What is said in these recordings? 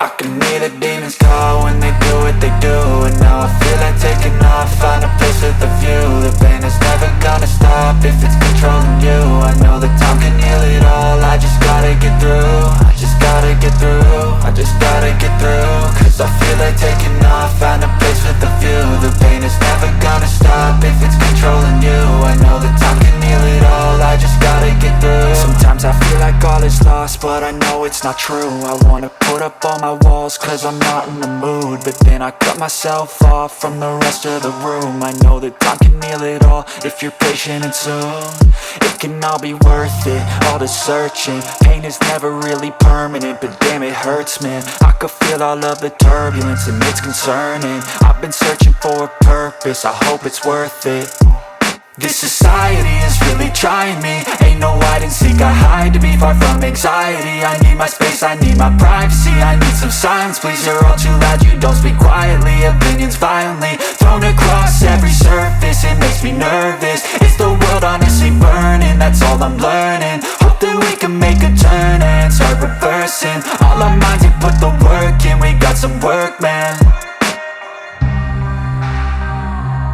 I can hear the demons call when they do what they do. And now I feel like taking off, find a place with a view. The pain is never gonna stop if it's controlling you. I know that time can heal it all, I just gotta get through. I just gotta get through, I just gotta get through. Cause I feel like taking off, find a place with a view. The pain is never gonna stop if it's controlling you. I know that time can heal it all, I just gotta get through. Sometimes I feel like all is lost, but I know it's not true. I wanna put up all my walls cause I'm not in the mood, but then I cut myself off from the rest of the room. I know that time can heal it all if you're patient and soon it can all be worth it, all the searching. Pain is never really permanent, but damn it hurts, man. I could feel all of the turbulence and it's concerning. I've been searching for a purpose, I hope it's worth it. This society is really trying me. Ain't no hide and seek, I hide to be far from anxiety. I need my space, I need my privacy. I need some silence, please, you're all too loud. You don't speak quietly, opinions violently thrown across every surface. It makes me nervous, it's the world honestly burning. That's all I'm learning, hope that we can make a turn and start reversing. All our minds, we put the work in, we got some work, man.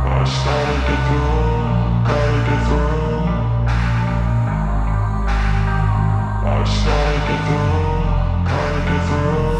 I started to grow.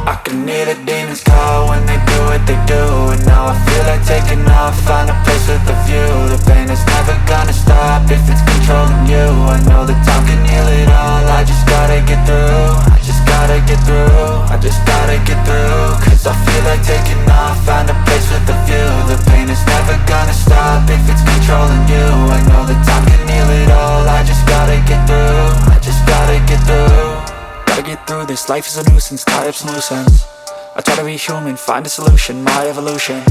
I can hear the demons call when they do what they do. And now I feel like taking off, find a place with a view. The pain is never gonna stop if it's controlling you. I know that time can heal it all, I just gotta get through. I just gotta get through, I just gotta get through. Cause I feel like taking off, find a place with a view. The pain is never gonna stop if it's controlling you. I know that time can heal it all, I just gotta get through. I just gotta get through. Gotta get through this, life is a nuisance, tie up some loose ends. I try to be human, find a solution, my evolution.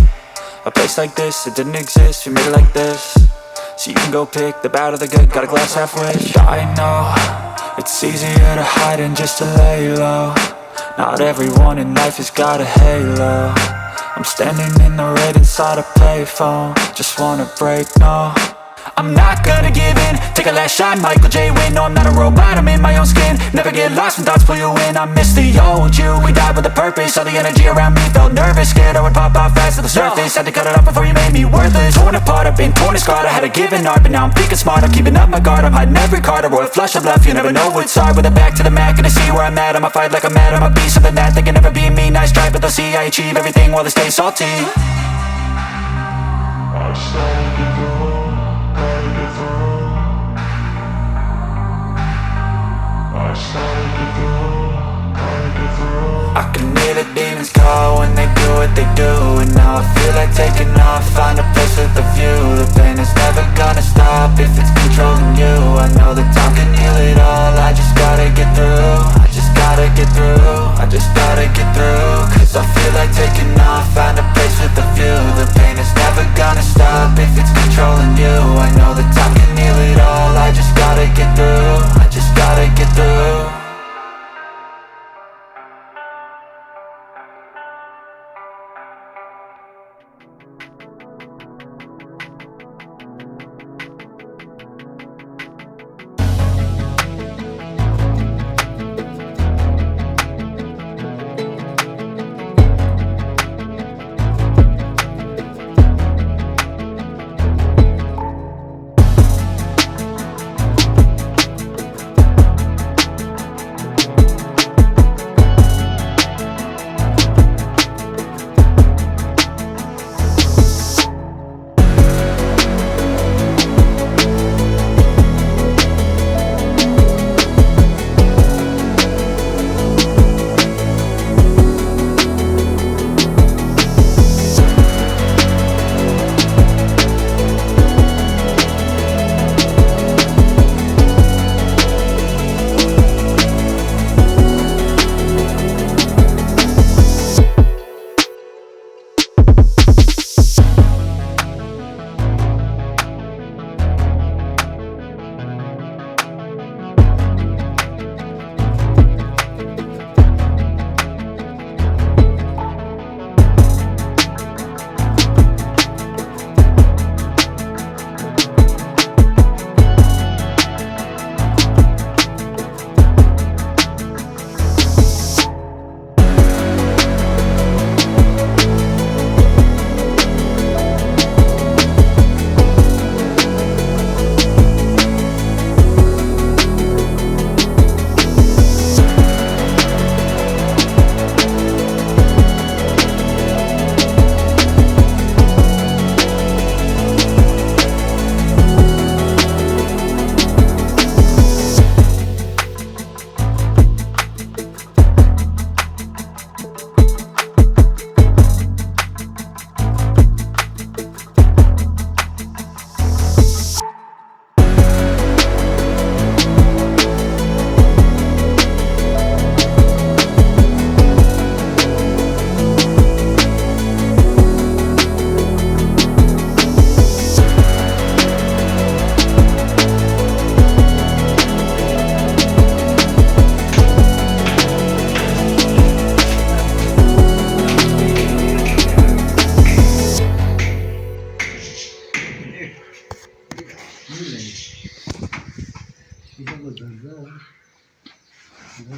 A place like this, it didn't exist, we made it like this. So you can go pick the bad or the good, got a glass halfway. I know, it's easier to hide than just to lay low. Not everyone in life has got a halo. I'm standing in the red inside a payphone, just wanna break, no. I'm not gonna give in, take a last shot, Michael J. Win. No, I'm not a robot, I'm in my own skin. Never get lost when thoughts pull you in. I miss the old you, we died with a purpose. All the energy around me felt nervous, scared I would pop off fast to the surface. Had to cut it off before you made me worthless. Torn apart, I've been torn and scarred. I had a given art, but now I'm thinking smart. I'm keeping up my guard, I'm hiding every card. A royal flush of left, you never know what's hard. With a back to the mat, gonna see where I'm at. I'ma fight like I'm mad, I'ma be something that they can never be me. Nice try, but they'll see I achieve everything while they stay salty. I started to grow. I can hear the demons call when they do what they do. And now I feel like taking off, find a place with a view. The pain is never gonna stop if it's controlling you. I know that time can heal it all, I just gotta get through. I just gotta get through, I just gotta get through. Cause I feel like taking off, find a place with a view. The pain is never gonna stop if it's controlling you. I know that time can heal it all, I just gotta get through. I just gotta get through.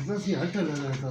Vas-y, arrête là, là, là,